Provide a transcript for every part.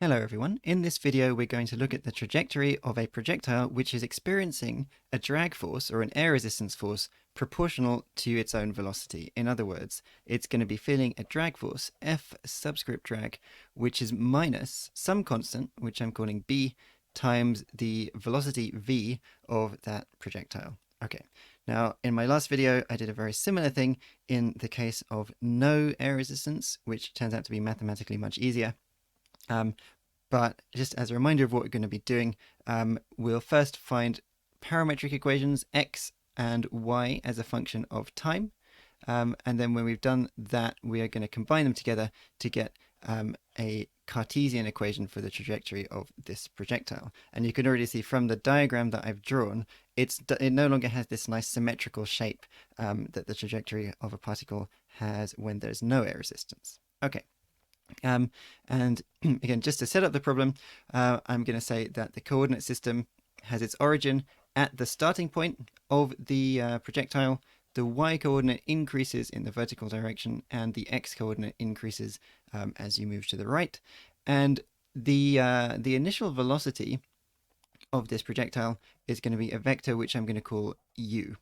Hello everyone, in this video we're going to look at the trajectory of a projectile which is experiencing a drag force or an air resistance force proportional to its own velocity. In other words, it's going to be feeling a drag force, F subscript drag, which is minus some constant, which I'm calling b, times the velocity v of that projectile. Okay, now in my last video I did a very similar thing in the case of no air resistance, which turns out to be mathematically much easier. But just as a reminder of what we're going to be doing, we'll first find parametric equations x and y as a function of time. And then when we've done that, we are going to combine them together to get a Cartesian equation for the trajectory of this projectile. And you can already see from the diagram that I've drawn, it no longer has this nice symmetrical shape that the trajectory of a particle has when there's no air resistance. Okay. And again, just to set up the problem, I'm going to say that the coordinate system has its origin at the starting point of the projectile. The y-coordinate increases in the vertical direction, and the x-coordinate increases as you move to the right. And the initial velocity of this projectile is going to be a vector which I'm going to call u.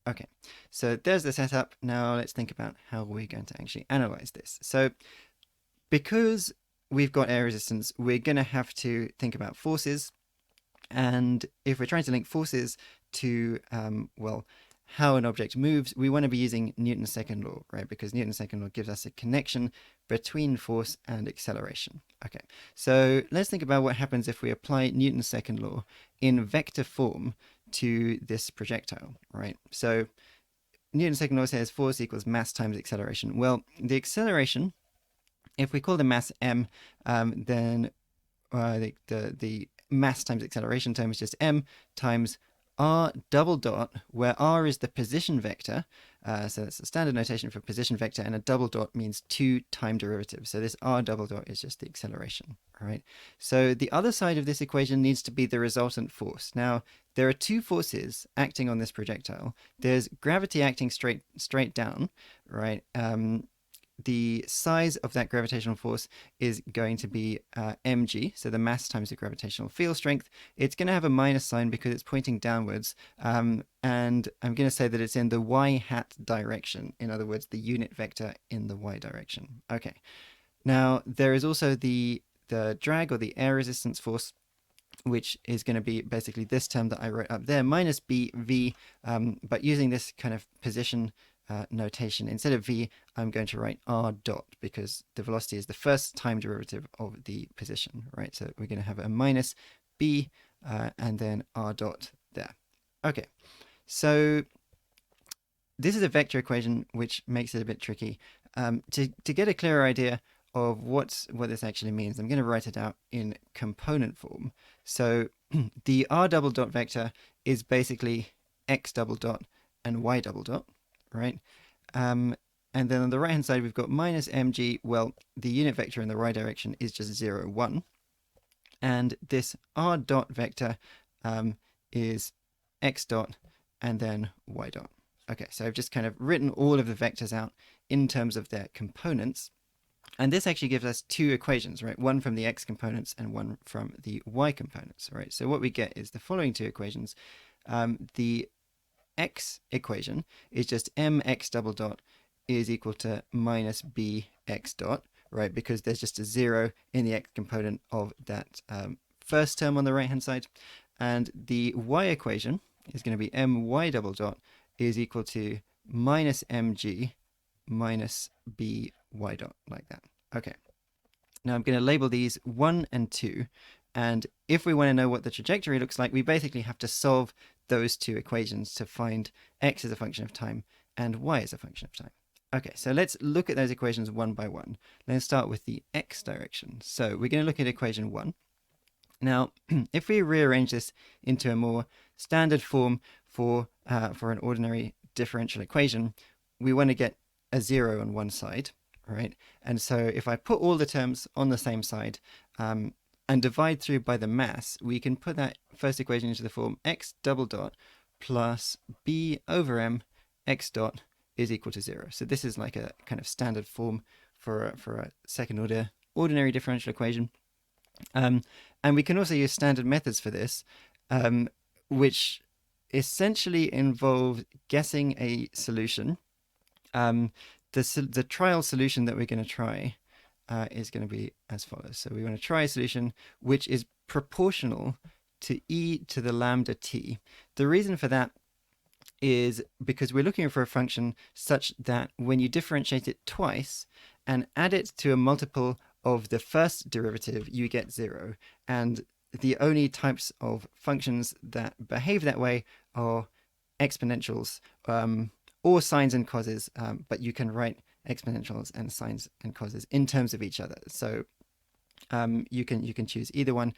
Okay, so there's the setup. Now let's think about how we're going to actually analyze this. So because we've got air resistance, we're going to have to think about forces. And if we're trying to link forces to, how an object moves, we want to be using Newton's second law, right? Because Newton's second law gives us a connection between force and acceleration. Okay, so let's think about what happens if we apply Newton's second law in vector form to this projectile, right? So Newton's second law says force equals mass times acceleration. Well, the acceleration, if we call the mass m, then the mass times acceleration term is just m times r double dot, where r is the position vector. So that's the standard notation for position vector, and a double dot means two time derivatives. So this r double dot is just the acceleration, all right? So the other side of this equation needs to be the resultant force. Now, there are two forces acting on this projectile. There's gravity acting straight down, right? The size of that gravitational force is going to be mg, so the mass times the gravitational field strength. It's going to have a minus sign because it's pointing downwards, and I'm going to say that it's in the y hat direction. In other words, the unit vector in the y direction. Okay. Now, there is also the drag or the air resistance force, which is going to be basically this term that I wrote up there, minus bv, but using this kind of position notation. Instead of v, I'm going to write r dot, because the velocity is the first time derivative of the position, right? So we're going to have a minus b and then r dot there. Okay, so this is a vector equation, which makes it a bit tricky. To get a clearer idea of what this actually means, I'm going to write it out in component form. So the r double dot vector is basically x double dot and y double dot, right? And then on the right hand side we've got minus mg. Well, the unit vector in the y direction is just 0, 1, and this r dot vector is x dot and then y dot. Okay, so I've just kind of written all of the vectors out in terms of their components, and this actually gives us two equations, right? One from the x components and one from the y components, right? So what we get is the following two equations. The x equation is just mx double dot is equal to minus bx dot, right? Because there's just a 0 in the x component of that first term on the right hand side. And the y equation is going to be my double dot is equal to minus mg minus by dot, like that. Okay. Now I'm going to label these 1 and 2. And if we want to know what the trajectory looks like, we basically have to solve those two equations to find x as a function of time and y as a function of time. Okay, so let's look at those equations one by one. Let's start with the x direction. So we're going to look at equation 1. Now, if we rearrange this into a more standard form for an ordinary differential equation, we want to get a 0 on one side, right? And so if I put all the terms on the same side, and divide through by the mass, we can put that first equation into the form x double dot plus b over m x dot is equal to 0. So this is like a kind of standard form for a second order ordinary differential equation. Um, and we can also use standard methods for this, which essentially involve guessing a solution. The trial solution that we're going to try is going to be as follows. So we want to try a solution which is proportional to e to the lambda t. The reason for that is because we're looking for a function such that when you differentiate it twice and add it to a multiple of the first derivative, you get 0. And the only types of functions that behave that way are exponentials, or sines and causes, but you can write exponentials and sines and causes in terms of each other. So you can choose either one.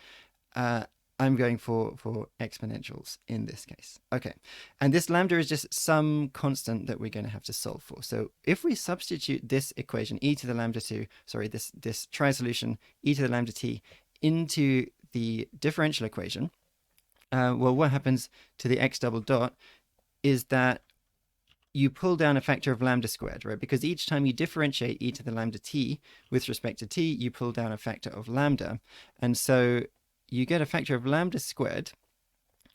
I'm going for exponentials in this case. Okay, and this lambda is just some constant that we're going to have to solve for. So if we substitute this equation, e to the lambda 2, sorry, this trial solution, e to the lambda t, into the differential equation, well, what happens to the x double dot is that you pull down a factor of lambda squared, right? Because each time you differentiate e to the lambda t with respect to t, you pull down a factor of lambda. And so you get a factor of lambda squared,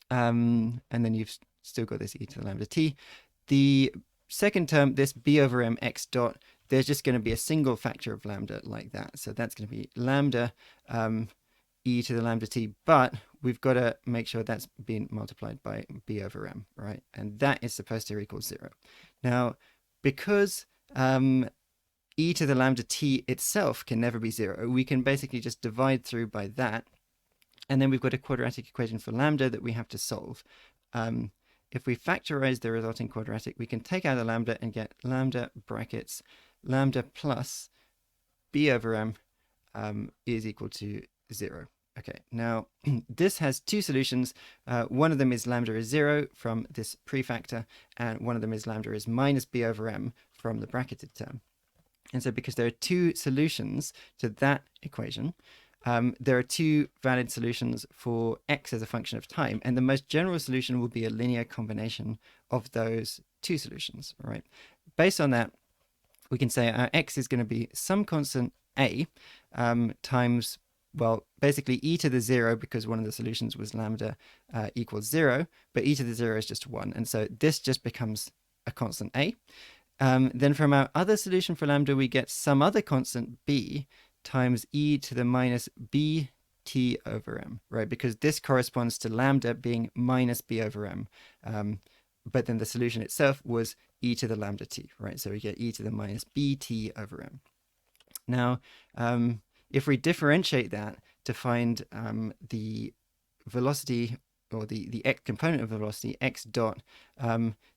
and then you've still got this e to the lambda t. The second term, this b over m x dot, there's just going to be a single factor of lambda like that. So that's going to be lambda e to the lambda t, but we've got to make sure that's being multiplied by b over m, right? And that is supposed to equal 0. Now, because e to the lambda t itself can never be 0, we can basically just divide through by that. And then we've got a quadratic equation for lambda that we have to solve. If we factorize the resulting quadratic, we can take out a lambda and get lambda brackets lambda plus b over m is equal to 0. Okay, now this has two solutions. One of them is lambda is 0 from this prefactor, and one of them is lambda is minus b over m from the bracketed term. And so because there are two solutions to that equation, there are two valid solutions for x as a function of time, and the most general solution will be a linear combination of those two solutions, right? Based on that, we can say our x is going to be some constant a times, well, basically e to the 0, because one of the solutions was lambda equals 0, but e to the 0 is just 1, and so this just becomes a constant a. Then from our other solution for lambda, we get some other constant b times e to the minus bt over m, right? Because this corresponds to lambda being minus b over m. But then the solution itself was e to the lambda t, right? So we get e to the minus bt over m. Now, if we differentiate that to find the velocity, or the x component of velocity, x dot,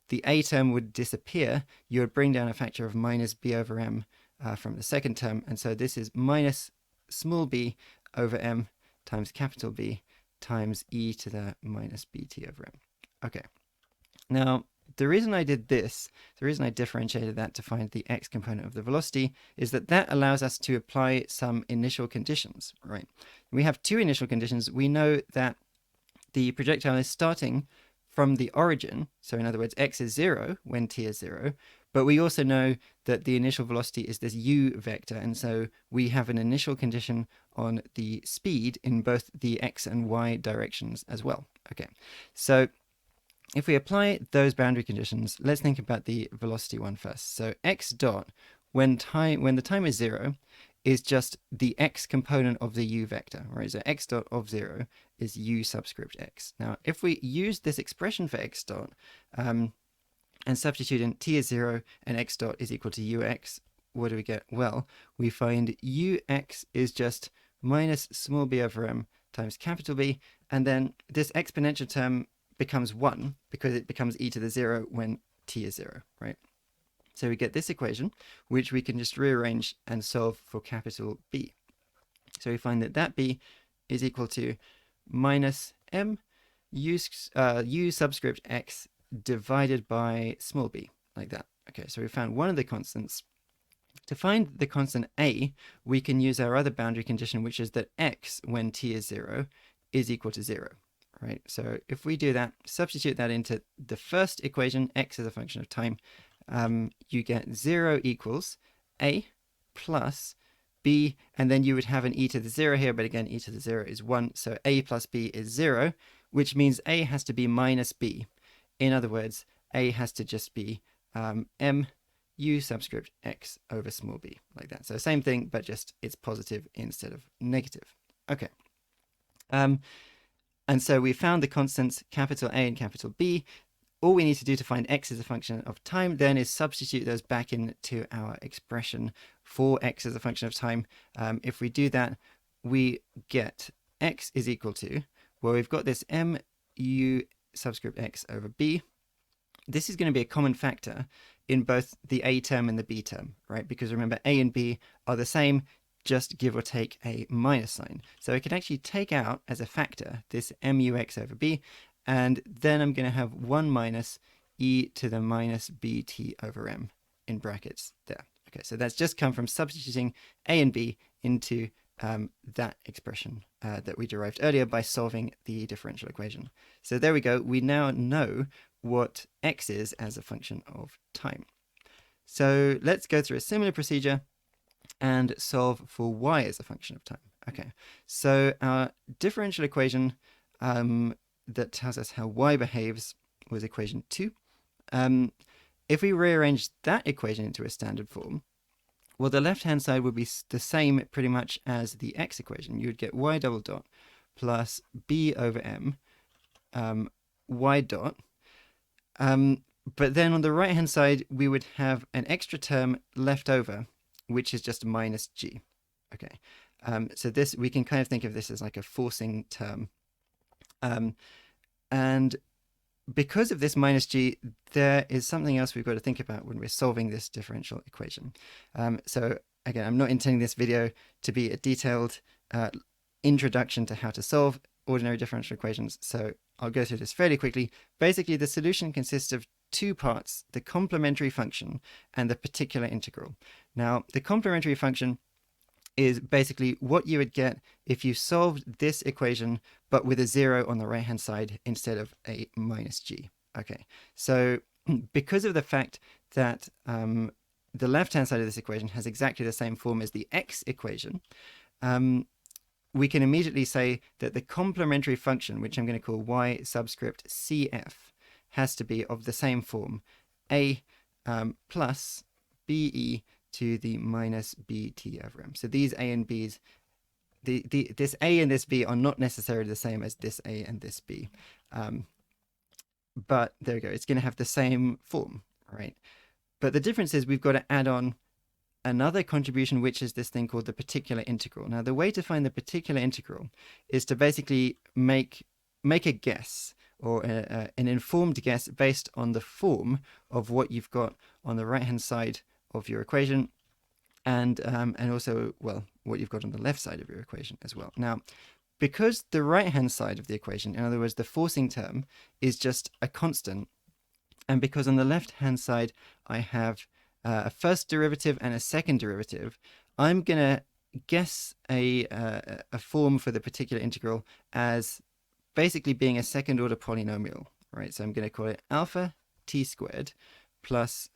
the a term would disappear. You would bring down a factor of minus b over m from the second term, and so this is minus small b over m times capital B times e to the minus bt over m. Okay, now the reason I did this, the reason I differentiated that to find the x component of the velocity, is that that allows us to apply some initial conditions, right? We have two initial conditions. We know that the projectile is starting from the origin, so in other words, x is 0 when t is 0, but we also know that the initial velocity is this u vector, and so we have an initial condition on the speed in both the x and y directions as well. Okay, so if we apply those boundary conditions, let's think about the velocity one first. So x dot, when the time is 0, is just the x component of the u vector, right? So x dot of 0 is u subscript x. Now, if we use this expression for x dot, and substitute in t is 0 and x dot is equal to ux, what do we get? Well, we find ux is just minus small b over m times capital B, and then this exponential term becomes 1 because it becomes e to the 0 when t is 0, right? So we get this equation, which we can just rearrange and solve for capital B. So we find that that b is equal to minus m u subscript x divided by small b, like that. Okay, so we found one of the constants. To find the constant a, we can use our other boundary condition, which is that x, when t is 0, is equal to 0, right? So if we do that, substitute that into the first equation, x is a function of time, you get 0 equals a plus b, and then you would have an e to the 0 here, but again, e to the 0 is 1, so a plus b is 0, which means a has to be minus b. In other words, a has to just be m u subscript x over small b, like that. So same thing, but just it's positive instead of negative. Okay. And so we found the constants capital A and capital B. All we need to do to find x as a function of time then is substitute those back into our expression for x as a function of time. If we do that, we get x is equal to, well, we've got this mu subscript x over b. This is going to be a common factor in both the a term and the b term, right? Because remember, a and b are the same, just give or take a minus sign. So I can actually take out as a factor this mux over b, and then I'm going to have 1 minus e to the minus bt over m in brackets there. Okay, so that's just come from substituting a and b into that expression that we derived earlier by solving the differential equation. So there we go. We now know what x is as a function of time. So let's go through a similar procedure and solve for y as a function of time. Okay, so our differential equation that tells us how y behaves was equation 2. If we rearrange that equation into a standard form, well, the left-hand side would be the same pretty much as the x equation. You would get y double dot plus b over m y dot. But then on the right-hand side, we would have an extra term left over, which is just minus g. Okay, so this, we can kind of think of this as like a forcing term. And because of this minus g, there is something else we've got to think about when we're solving this differential equation. So again, I'm not intending this video to be a detailed introduction to how to solve ordinary differential equations, so I'll go through this fairly quickly. Basically, the solution consists of two parts, the complementary function and the particular integral. Now, the complementary function is basically what you would get if you solved this equation, but with a 0 on the right-hand side instead of a minus g. Okay, so because of the fact that the left-hand side of this equation has exactly the same form as the x equation, we can immediately say that the complementary function, which I'm going to call y subscript cf, has to be of the same form, a plus be to the minus bt over m. So these a and b's, this a and this b are not necessarily the same as this a and this b. But there we go, it's going to have the same form, right? But the difference is we've got to add on another contribution, which is this thing called the particular integral. Now, the way to find the particular integral is to basically make a guess, or an informed guess based on the form of what you've got on the right-hand side of your equation, and also, well, what you've got on the left side of your equation as well. Now, because the right-hand side of the equation, in other words, the forcing term, is just a constant, and because on the left-hand side I have a first derivative and a second derivative, I'm going to guess a form for the particular integral as basically being a second-order polynomial, right? So I'm going to call it alpha t squared plus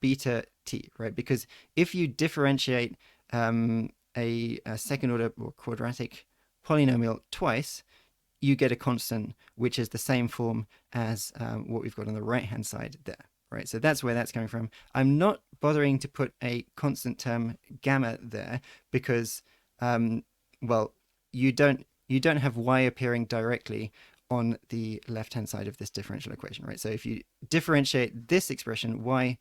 beta t, right? Because if you differentiate a second-order or quadratic polynomial twice, you get a constant which is the same form as what we've got on the right-hand side there. Right, so that's where that's coming from. I'm not bothering to put a constant term gamma there because, well, you don't have y appearing directly on the left-hand side of this differential equation, right? So if you differentiate this expression, y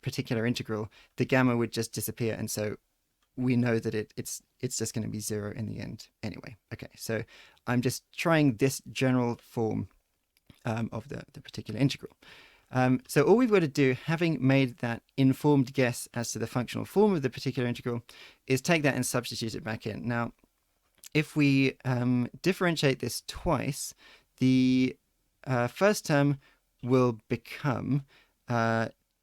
particular integral, the gamma would just disappear, and so we know that it's just going to be 0 in the end anyway. Okay, so I'm just trying this general form of the particular integral. So all we've got to do, having made that informed guess as to the functional form of the particular integral, is take that and substitute it back in. Now, if we differentiate this twice, the first term will become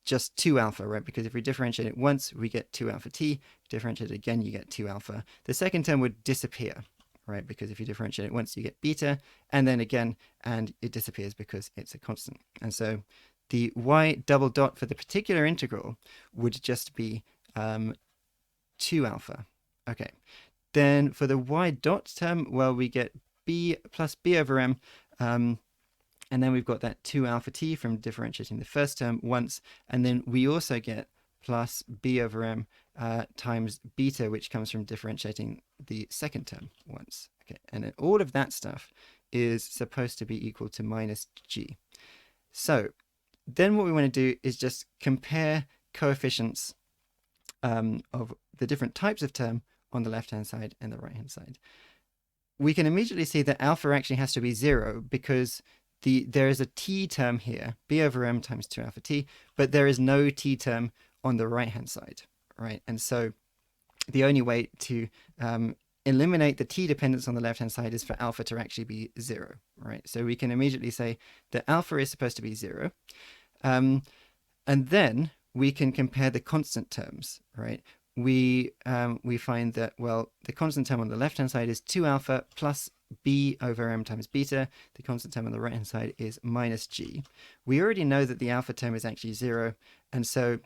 just 2 alpha, right? Because if we differentiate it once, we get 2 alpha t. Differentiate it again, you get 2 alpha. The second term would disappear, right? Because if you differentiate it once, you get beta, and then again, and it disappears because it's a constant. And so the y double dot for the particular integral would just be 2 alpha, Okay. Then for the y dot term, well, we get b plus b over m. And then we've got that 2 alpha t from differentiating the first term once. And then we also get plus b over m times beta, which comes from differentiating the second term once. Okay, and then all of that stuff is supposed to be equal to minus g. So then what we want to do is just compare coefficients of the different types of term on the left-hand side and the right-hand side. We can immediately see that alpha actually has to be 0 because there is a t term here, b over m times 2 alpha t, but there is no t term on the right-hand side, right? And so the only way to eliminate the t dependence on the left-hand side is for alpha to actually be 0, right? So we can immediately say that alpha is supposed to be 0. And then we can compare the constant terms, right? We find that, well, the constant term on the left-hand side is 2 alpha plus b over m times beta. The constant term on the right-hand side is minus g. We already know that the alpha term is actually 0, and so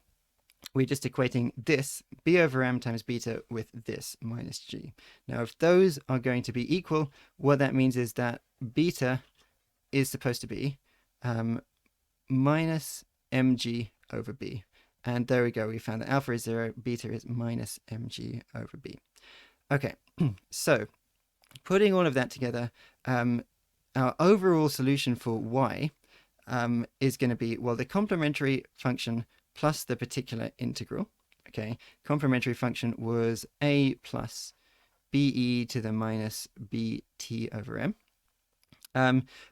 we're just equating this b over m times beta with this minus g. Now, if those are going to be equal, what that means is that beta is supposed to be minus mg over b. And there we go. We found that alpha is 0, beta is minus mg over b. Okay, so putting all of that together, our overall solution for y is going to be, well, the complementary function plus the particular integral. Okay, complementary function was a plus be to the minus bt over m.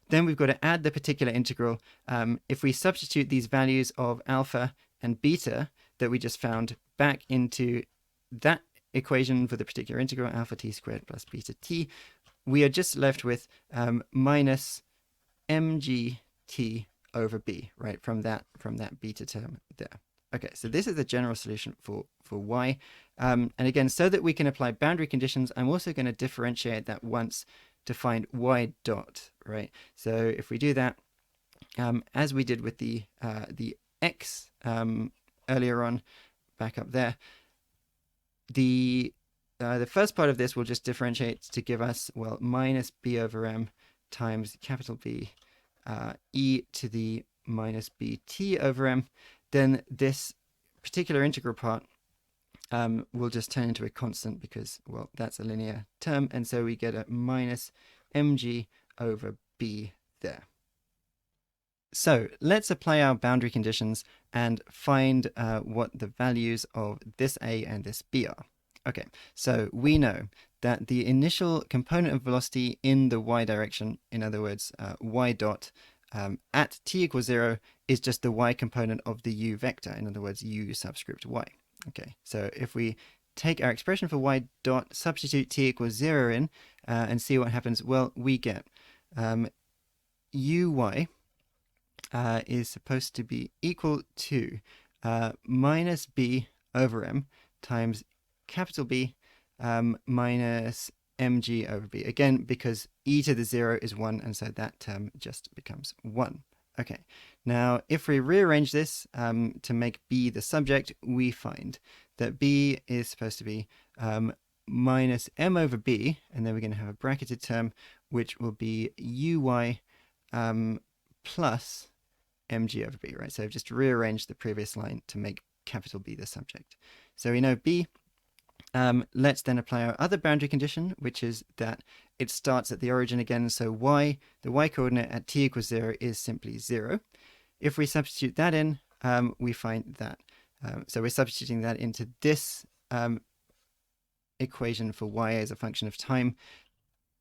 Then we've got to add the particular integral. If we substitute these values of alpha and beta that we just found back into that equation for the particular integral, alpha t squared plus beta t, we are just left with minus mg t over b, right, from that beta term there. Okay, so this is the general solution for y. And again, so that we can apply boundary conditions, I'm also going to differentiate that once to find y dot, right? So if we do that, as we did with the x earlier on, back up there, the first part of this will just differentiate to give us, well, minus b over m times capital B e to the minus bt over m. Then this particular integral part will just turn into a constant because, well, that's a linear term, and so we get a minus mg over b there. So let's apply our boundary conditions and find what the values of this a and this b are. Okay, so we know that the initial component of velocity in the y direction, in other words, y dot, at t equals 0 is just the y component of the u vector, in other words, u subscript y. Okay, so if we take our expression for y dot, substitute t equals 0 in, and see what happens, well, we get uy is supposed to be equal to minus b over m times capital B minus mg over b. Again, because e to the 0 is 1, and so that term just becomes 1. Okay, now if we rearrange this to make b the subject, we find that b is supposed to be minus m over b, and then we're going to have a bracketed term, which will be uy plus mg over b, right? So I've just rearranged the previous line to make capital B the subject. So we know b. Let's then apply our other boundary condition, which is that it starts at the origin again. So y, the y coordinate at t equals 0 is simply 0. If we substitute that in, we find that. So we're substituting that into this equation for y as a function of time.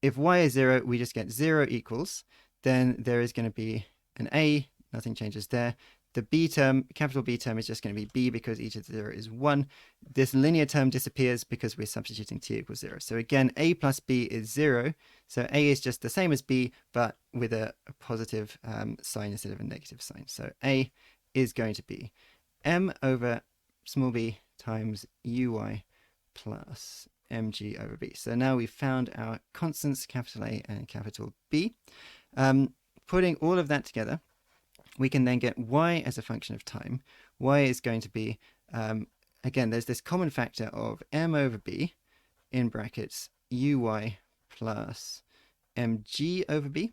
If y is 0, we just get 0 equals. Then there is going to be an a, nothing changes there. The b term, capital B term, is just going to be b because e to the 0 is 1. This linear term disappears because we're substituting t equals 0. So again, a plus b is 0. So a is just the same as b, but with a positive sign instead of a negative sign. So a is going to be m over small b times uy plus mg over b. So now we've found our constants, capital A and capital B. Putting all of that together, we can then get y as a function of time. Y is going to be, again, there's this common factor of m over b in brackets uy plus mg over b.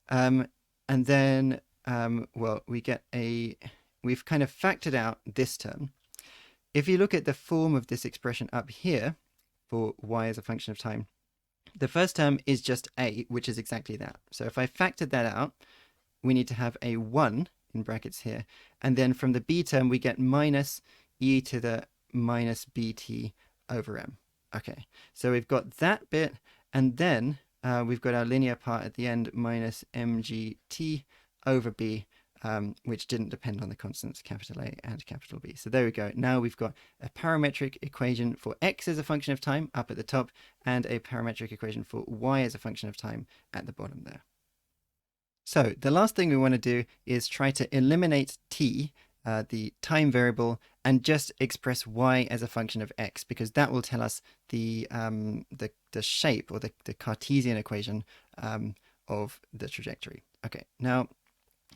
And then, well, we've kind of factored out this term. If you look at the form of this expression up here for y as a function of time, the first term is just a, which is exactly that. So if I factored that out, we need to have a 1 in brackets here. And then from the b term, we get minus e to the minus bt over m. Okay, so we've got that bit, and then we've got our linear part at the end, minus mgt over b, which didn't depend on the constants capital A and capital B. So there we go. Now we've got a parametric equation for x as a function of time up at the top, and a parametric equation for y as a function of time at the bottom there. So the last thing we want to do is try to eliminate t, the time variable, and just express y as a function of x, because that will tell us the shape, or the Cartesian equation of the trajectory. Okay, now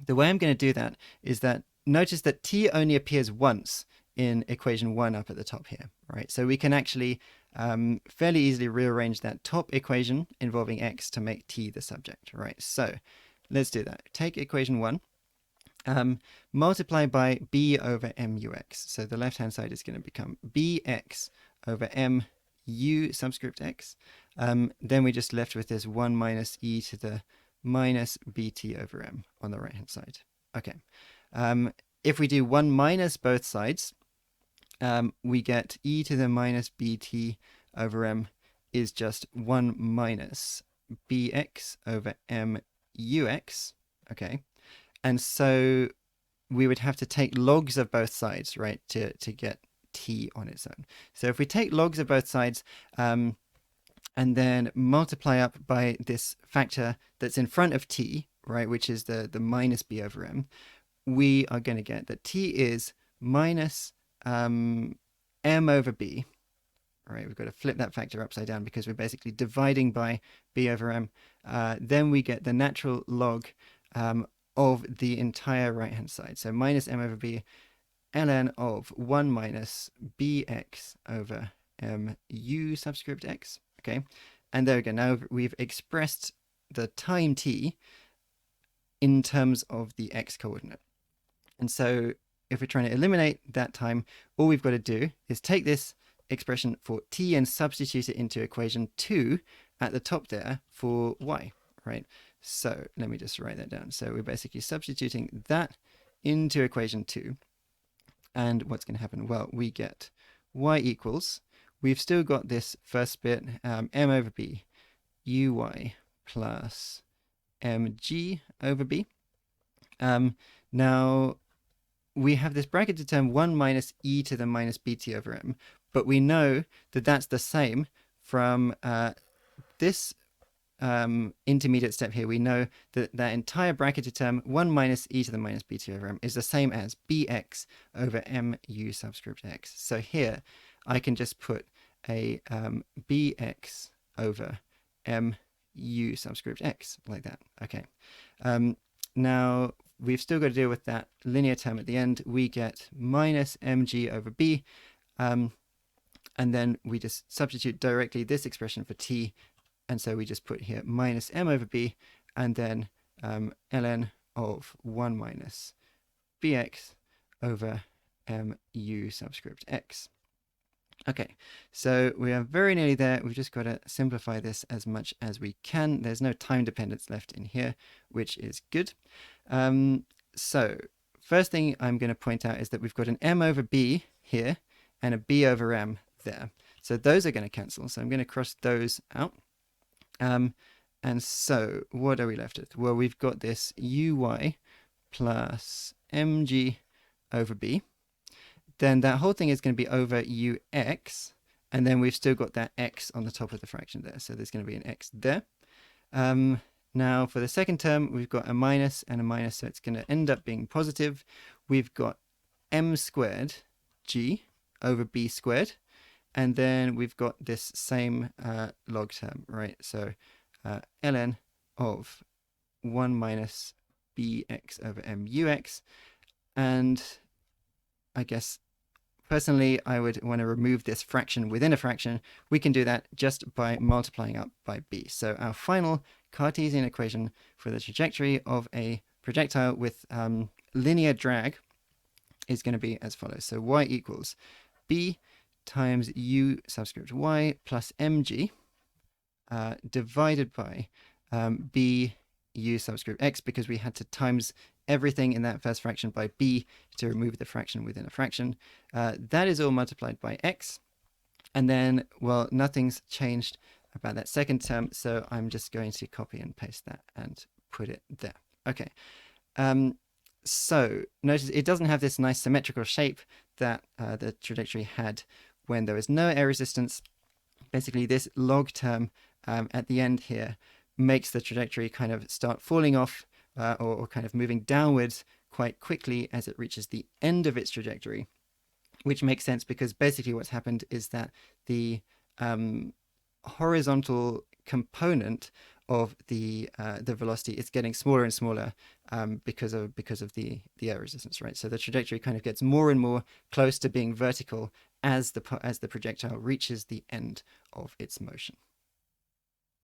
the way I'm going to do that is that notice that t only appears once in equation 1 up at the top here, right? So we can actually fairly easily rearrange that top equation involving x to make t the subject, right? So let's do that. Take equation 1, multiply by b over mux. So the left-hand side is going to become bx over mu subscript x. Then we just left with this 1 minus e to the minus bt over m on the right-hand side. Okay. If we do 1 minus both sides, we get e to the minus bt over m is just 1 minus bx over mux. Okay. And so we would have to take logs of both sides, right, to get t on its own. So if we take logs of both sides, and then multiply up by this factor that's in front of t, right, which is the minus b over m, we are going to get that t is minus m over b. Right, we've got to flip that factor upside down because we're basically dividing by b over m. Then we get the natural log of the entire right-hand side. So minus m over b ln of 1 minus bx over mu subscript x. Okay, and there we go. Now we've expressed the time t in terms of the x coordinate. And so if we're trying to eliminate that time, all we've got to do is take this expression for t and substitute it into equation 2 at the top there for y, right? So let me just write that down. So we're basically substituting that into equation 2. And what's going to happen? Well, we get y equals, we've still got this first bit, m over b, uy plus mg over b. Now, we have this bracketed term 1 minus e to the minus bt over m, but we know that that's the same from this intermediate step here. We know that that entire bracketed term 1 minus e to the minus bt over m is the same as bx over mu subscript x. So here I can just put a bx over mu subscript x like that. Okay. Now we've still got to deal with that linear term at the end. We get minus mg over b, and then we just substitute directly this expression for t, and so we just put here minus m over b, and then ln of 1 minus bx over mu subscript x. Okay, so we are very nearly there. We've just got to simplify this as much as we can. There's no time dependence left in here, which is good. So first thing I'm going to point out is that we've got an m over b here and a b over m there. So those are going to cancel. So I'm going to cross those out. And so what are we left with? Well, we've got this uy plus mg over b. Then that whole thing is going to be over ux, and then we've still got that x on the top of the fraction there. So there's going to be an x there. Now for the second term, we've got a minus and a minus, so it's going to end up being positive. We've got m squared g over b squared, and then we've got this same log term, right? So ln of 1 minus bx over mux, and I guess Personally, I would want to remove this fraction within a fraction. We can do that just by multiplying up by b. So our final Cartesian equation for the trajectory of a projectile with linear drag is going to be as follows. So y equals b times u subscript y plus mg divided by b u subscript x, because we had to times everything in that first fraction by b to remove the fraction within a fraction. That is all multiplied by x. And then, well, nothing's changed about that second term, so I'm just going to copy and paste that and put it there. Okay. So notice it doesn't have this nice symmetrical shape that the trajectory had when there was no air resistance. Basically, this log term at the end here makes the trajectory kind of start falling off or kind of moving downwards quite quickly as it reaches the end of its trajectory, which makes sense because basically what's happened is that the horizontal component of the velocity is getting smaller and smaller because of the air resistance, right? So the trajectory kind of gets more and more close to being vertical as the projectile reaches the end of its motion.